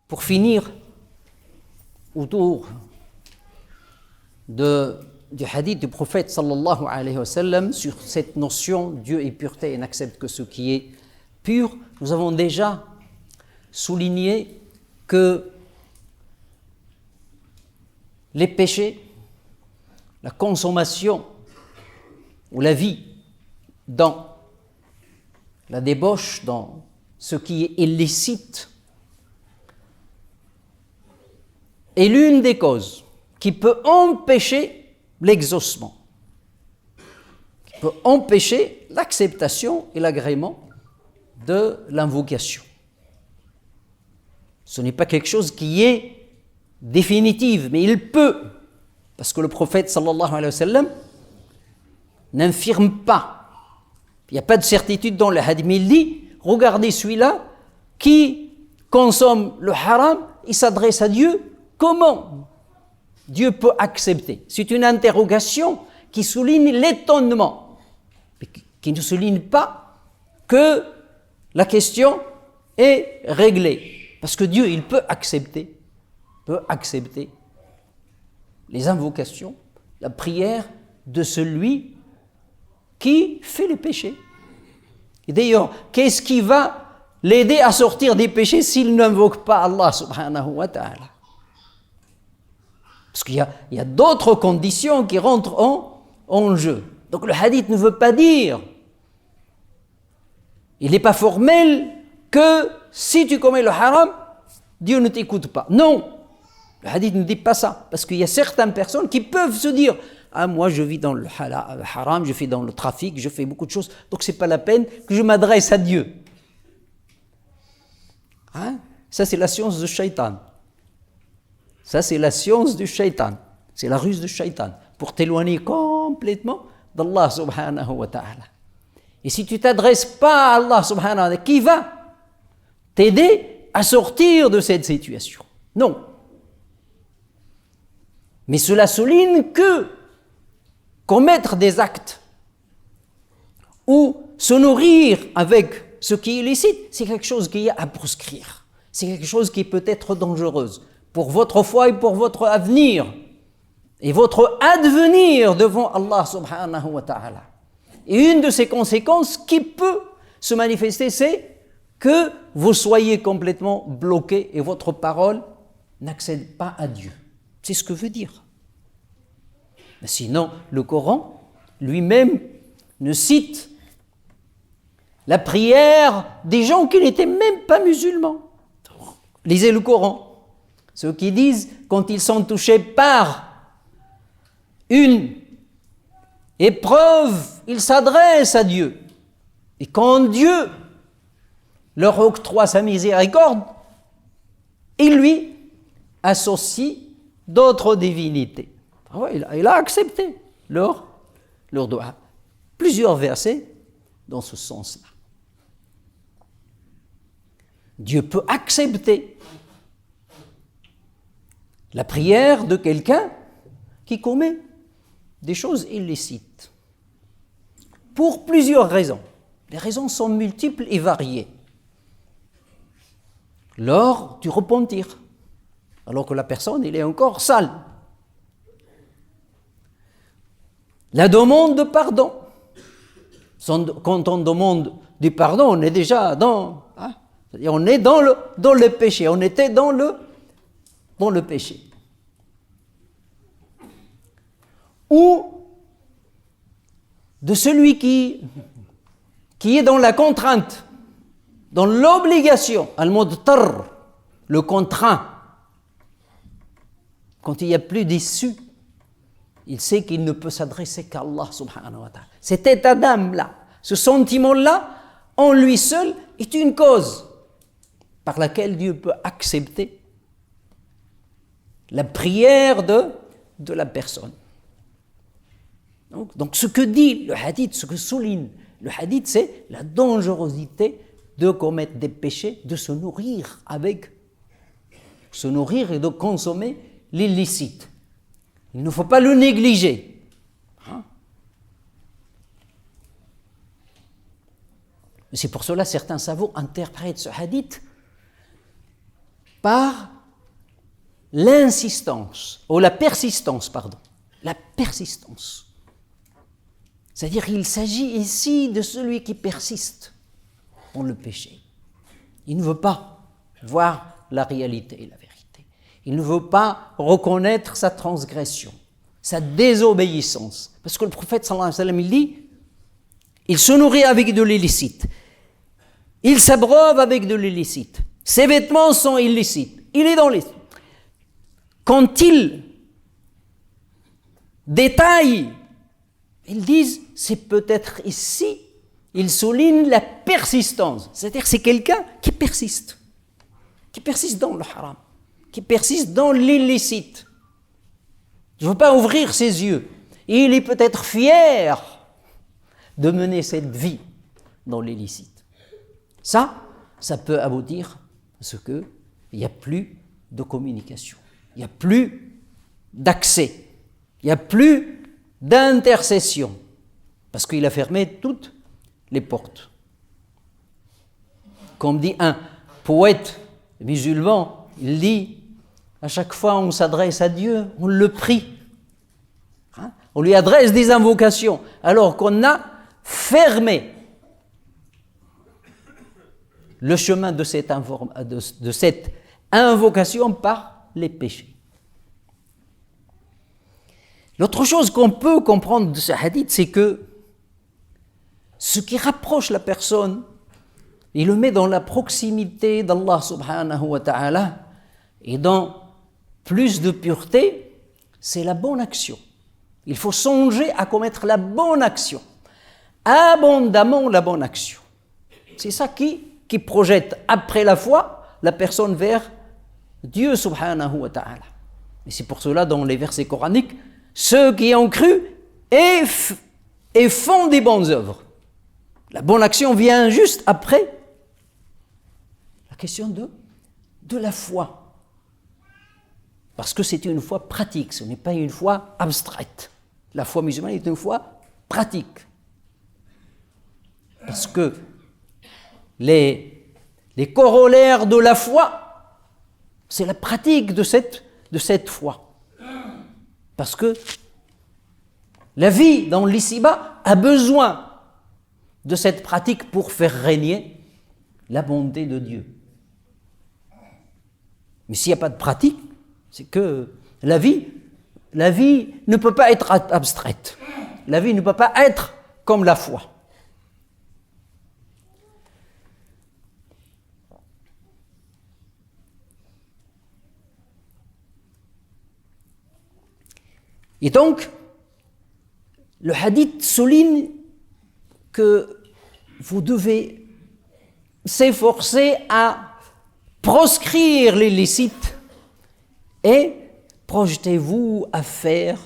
Pour finir, autour du hadith du prophète sallallahu alayhi wa sallam sur cette notion Dieu est pureté et n'accepte que ce qui est pur, nous avons déjà souligné que les péchés, la consommation ou la vie dans la débauche, dans ce qui est illicite, est l'une des causes qui peut empêcher l'exaucement, qui peut empêcher l'acceptation et l'agrément de l'invocation. Ce n'est pas quelque chose qui est définitif, mais il peut, parce que le prophète sallallahu alayhi wa sallam n'infirme pas. Il n'y a pas de certitude dans le hadith, mais il dit, regardez celui-là qui consomme le haram, il s'adresse à Dieu, comment Dieu peut accepter? C'est une interrogation qui souligne l'étonnement, mais qui ne souligne pas que la question est réglée. Parce que Dieu, il peut accepter les invocations, la prière de celui qui fait les péchés. Et d'ailleurs, qu'est-ce qui va l'aider à sortir des péchés s'il n'invoque pas Allah subhanahu wa ta'ala? Parce qu'il y a d'autres conditions qui rentrent en jeu. Donc le hadith ne veut pas dire, il n'est pas formel que si tu commets le haram, Dieu ne t'écoute pas. Non, le hadith ne dit pas ça. Parce qu'il y a certaines personnes qui peuvent se dire, ah moi je vis dans le haram, je fais dans le trafic, je fais beaucoup de choses, donc c'est pas la peine que je m'adresse à Dieu. Hein? Ça c'est la science du shaitan. Ça c'est la science du shaitan. C'est la ruse du shaitan pour t'éloigner complètement d'Allah subhanahu wa ta'ala. Et si tu t'adresses pas à Allah subhanahu wa ta'ala, qui va t'aider à sortir de cette situation? Non. Mais cela souligne que commettre des actes ou se nourrir avec ce qui est illicite, c'est quelque chose qui est à proscrire. C'est quelque chose qui peut être dangereuse pour votre foi et pour votre avenir et votre advenir devant Allah subhanahu wa ta'ala. Et une de ces conséquences qui peut se manifester, c'est que vous soyez complètement bloqué et votre parole n'accède pas à Dieu. C'est ce que veut dire. Mais sinon, le Coran lui-même ne cite la prière des gens qui n'étaient même pas musulmans. Lisez le Coran. Ceux qui disent, quand ils sont touchés par une épreuve, ils s'adressent à Dieu. Et quand Dieu leur octroie sa miséricorde, il lui associe d'autres divinités. Il a accepté leur doua. Plusieurs versets dans ce sens-là. Dieu peut accepter la prière de quelqu'un qui commet des choses illicites. Pour plusieurs raisons. Les raisons sont multiples et variées. Lors du repentir, alors que la personne elle est encore sale. La demande de pardon. Quand on demande du pardon, on est déjà dans... c'est-à-dire on est dans le péché, on était dans le péché. Ou de celui qui est dans la contrainte, dans l'obligation, al-mudtar, le contraint. Quand il n'y a plus d'issue, il sait qu'il ne peut s'adresser qu'à Allah subhanahu wa ta'ala. Cet état d'âme-là, ce sentiment-là, en lui seul, est une cause par laquelle Dieu peut accepter la prière de la personne. Donc ce que dit le hadith, ce que souligne le hadith, c'est la dangerosité de commettre des péchés, de se nourrir et de consommer l'illicite. Il ne faut pas le négliger. C'est pour cela que certains savants interprètent ce hadith par l'insistance, ou la persistance, pardon. La persistance. C'est-à-dire qu'il s'agit ici de celui qui persiste dans le péché. Il ne veut pas voir la réalité et la vérité. Il ne veut pas reconnaître sa transgression, sa désobéissance. Parce que le prophète sallallahu alayhi wa sallam, il dit, il se nourrit avec de l'illicite. Il s'abreuve avec de l'illicite. Ses vêtements sont illicites. Il est dans les... Quand il détaille, ils disent, c'est peut-être ici, ils soulignent la persistance. C'est-à-dire c'est quelqu'un qui persiste dans le haram, qui persiste dans l'illicite. Il ne veut pas ouvrir ses yeux. Il est peut-être fier de mener cette vie dans l'illicite. Ça peut aboutir à ce qu'il n'y a plus de communication, il n'y a plus d'accès, il n'y a plus d'intercession, parce qu'il a fermé toutes les portes. Comme dit un poète musulman, il dit, à chaque fois on s'adresse à Dieu, on le prie. On lui adresse des invocations, alors qu'on a fermé le chemin de cette invocation par les péchés. L'autre chose qu'on peut comprendre de ce hadith, c'est que ce qui rapproche la personne, il le met dans la proximité d'Allah subhanahu wa ta'ala et dans plus de pureté, c'est la bonne action. Il faut songer à commettre la bonne action, abondamment la bonne action. C'est ça qui projette après la foi la personne vers Dieu subhanahu wa ta'ala. Et c'est pour cela dans les versets coraniques, ceux qui ont cru et font des bonnes œuvres. La bonne action vient juste après la question de la foi. Parce que c'est une foi pratique, ce n'est pas une foi abstraite. La foi musulmane est une foi pratique. Parce que les corollaires de la foi, c'est la pratique de cette foi. Parce que la vie dans l'ici-bas a besoin de cette pratique pour faire régner la bonté de Dieu. Mais s'il n'y a pas de pratique, c'est que la vie ne peut pas être abstraite. La vie ne peut pas être comme la foi. Et donc, le hadith souligne que vous devez s'efforcer à proscrire l'illicite et projetez-vous à faire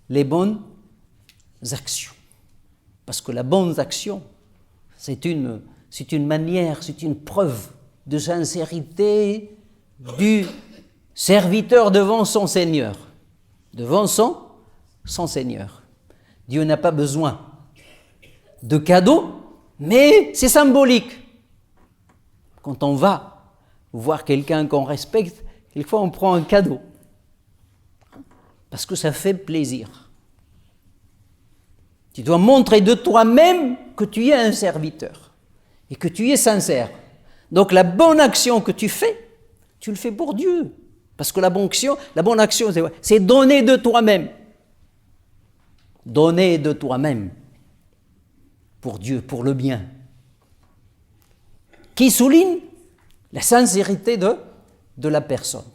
les bonnes actions. Parce que la bonne action, c'est une manière, c'est une preuve de sincérité du serviteur devant son Seigneur. Devant son Seigneur. Dieu n'a pas besoin de cadeaux, mais c'est symbolique. Quand on va voir quelqu'un qu'on respecte, quelquefois on prend un cadeau. Parce que ça fait plaisir. Tu dois montrer de toi-même que tu es un serviteur et que tu es sincère. Donc la bonne action que tu fais, tu le fais pour Dieu. Parce que la bonne action, c'est donner de toi-même. Donner de toi-même pour Dieu, pour le bien. Qui souligne la sincérité de la personne.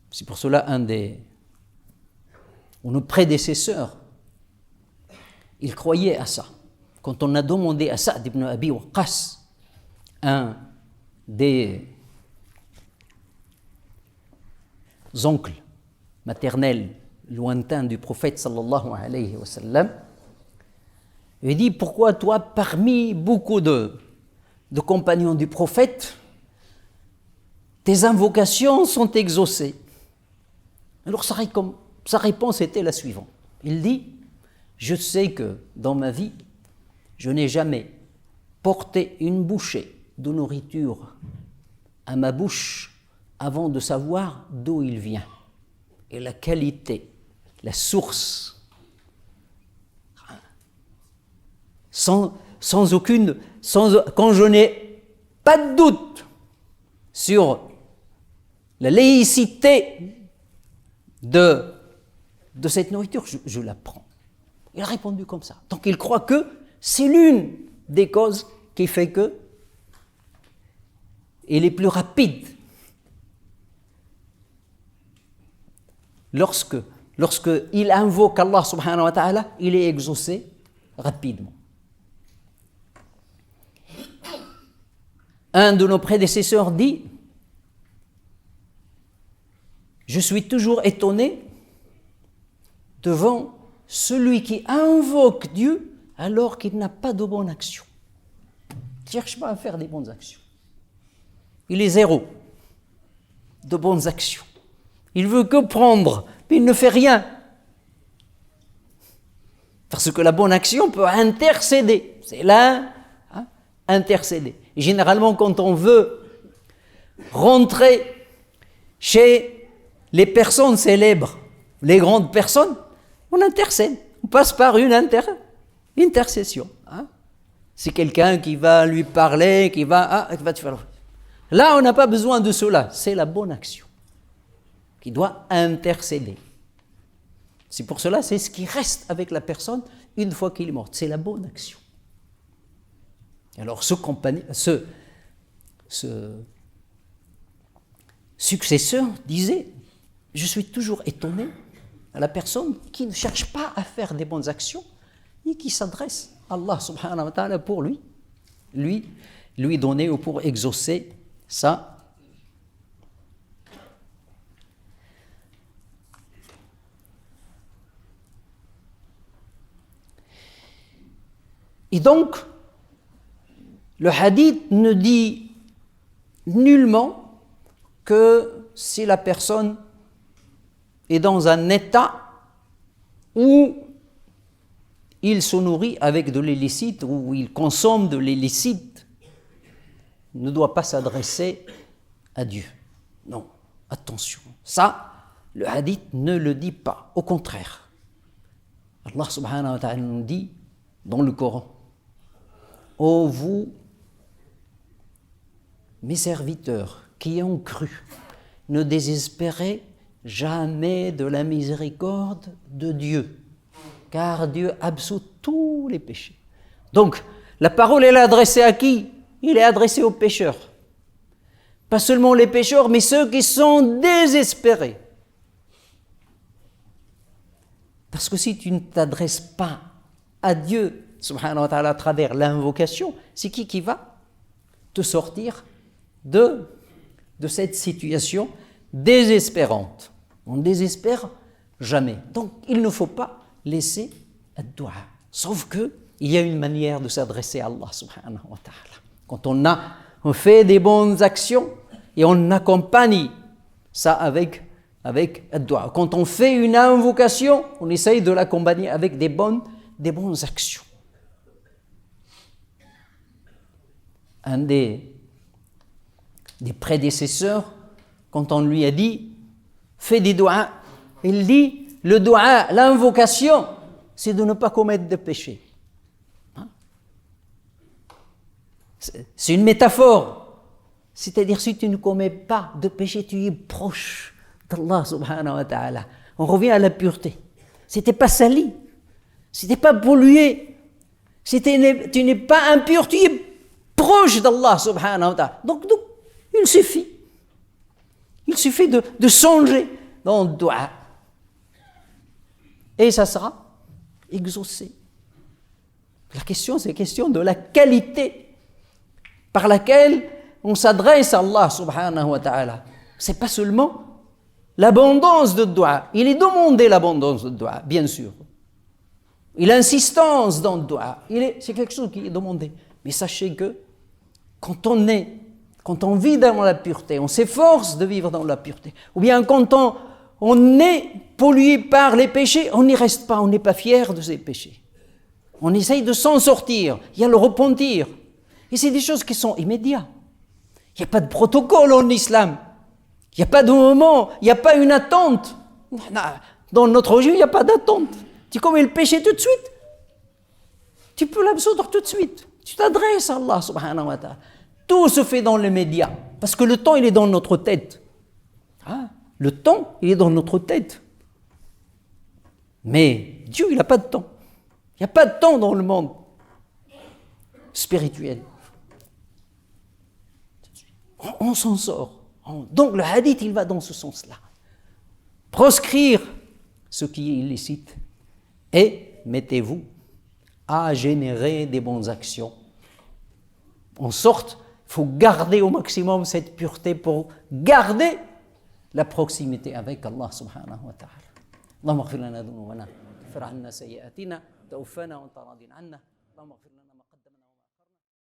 C'est pour cela un de nos prédécesseurs, il croyait à ça. Quand on a demandé à Sa'd ibn Abi Waqqas, un des oncles maternels lointains du prophète sallallahu alayhi wa sallam, il dit, pourquoi toi, parmi beaucoup de compagnons du prophète, tes invocations sont exaucées? Alors sa réponse était la suivante. Il dit, je sais que dans ma vie, je n'ai jamais porter une bouchée de nourriture à ma bouche avant de savoir d'où il vient et la qualité, la source, quand je n'ai pas de doute sur la laïcité de cette nourriture, je la prends. Il a répondu comme ça. Donc il croit que c'est l'une des causes qui fait que il est plus rapide. Lorsque il invoque Allah subhanahu wa ta'ala, il est exaucé rapidement. Un de nos prédécesseurs dit: je suis toujours étonné devant celui qui invoque Dieu alors qu'il n'a pas de bonne action. Il ne cherche pas à faire des bonnes actions. Il est zéro de bonnes actions. Il veut que prendre, mais il ne fait rien. Parce que la bonne action peut intercéder. C'est là, intercéder. Et généralement, quand on veut rentrer chez les personnes célèbres, les grandes personnes, on intercède. On passe par une intercession. C'est quelqu'un qui va lui parler, qui va te faire. Là, on n'a pas besoin de cela. C'est la bonne action qui doit intercéder. C'est pour cela, c'est ce qui reste avec la personne une fois qu'il est mort. C'est la bonne action. Alors, ce successeur disait: je suis toujours étonné à la personne qui ne cherche pas à faire des bonnes actions et qui s'adresse à Allah subhanahu wa ta'ala pour lui donner ou pour exaucer ça. Et donc, le hadith ne dit nullement que si la personne est dans un état où il se nourrit avec de l'illicite, où il consomme de l'illicite, ne doit pas s'adresser à Dieu. Non, attention. Ça, le hadith ne le dit pas. Au contraire. Allah subhanahu wa ta'ala nous dit dans le Coran: ô vous, mes serviteurs qui ont cru, ne désespérez jamais de la miséricorde de Dieu, car Dieu absout tous les péchés. Donc, la parole, elle est adressée à qui? Il est adressé aux pécheurs. Pas seulement les pécheurs, mais ceux qui sont désespérés. Parce que si tu ne t'adresses pas à Dieu, subhanahu wa ta'ala, à travers l'invocation, c'est qui va te sortir de cette situation désespérante? On ne désespère jamais. Donc, il ne faut pas laisser un dua. Sauf que il y a une manière de s'adresser à Allah subhanahu wa ta'ala. Quand on fait des bonnes actions et on accompagne ça avec un dua. Quand on fait une invocation, on essaye de l'accompagner avec des bonnes actions. Un des prédécesseurs, quand on lui a dit « fais des doigts », il dit « le doigt, l'invocation, c'est de ne pas commettre de péché. » C'est une métaphore. C'est-à-dire, si tu ne commets pas de péché, tu es proche d'Allah subhanahu wa ta'ala. On revient à la pureté. C'était pas sali, c'était pas pollué, tu n'es pas impur, tu es proche d'Allah subhanahu wa ta'ala. Donc, il suffit de songer dans le dua et ça sera exaucé. La question, c'est la question de la qualité par laquelle on s'adresse à Allah subhanahu wa ta'ala. C'est pas seulement l'abondance de dua. Il est demandé l'abondance de dua, bien sûr. Il a insistance dans le dua. C'est quelque chose qui est demandé. Mais sachez que quand on vit dans la pureté, on s'efforce de vivre dans la pureté, ou bien quand on est pollué par les péchés, on n'y reste pas, on n'est pas fier de ces péchés. On essaye de s'en sortir. Il y a le repentir. Et c'est des choses qui sont immédiates. Il n'y a pas de protocole en islam. Il n'y a pas de moment, il n'y a pas une attente. Dans notre religion, il n'y a pas d'attente. Tu commets le péché tout de suite. Tu peux l'absoudre tout de suite. Tu t'adresses à Allah subhanahu wa ta'ala. Tout se fait dans les médias. Parce que le temps, il est dans notre tête. Le temps, il est dans notre tête. Mais Dieu, il n'a pas de temps. Il n'y a pas de temps dans le monde spirituel. On s'en sort. Donc le hadith, il va dans ce sens-là. Proscrire ce qui est illicite et mettez-vous à générer des bonnes actions. En sorte, il faut garder au maximum cette pureté pour garder la proximité avec Allah subhanahu wa ta'ala. اللهم اغفر لنا ذنوبنا اغفر عنا سيئاتنا توفنا وانت راض عنا اللهم اغفر لنا ما قدمنا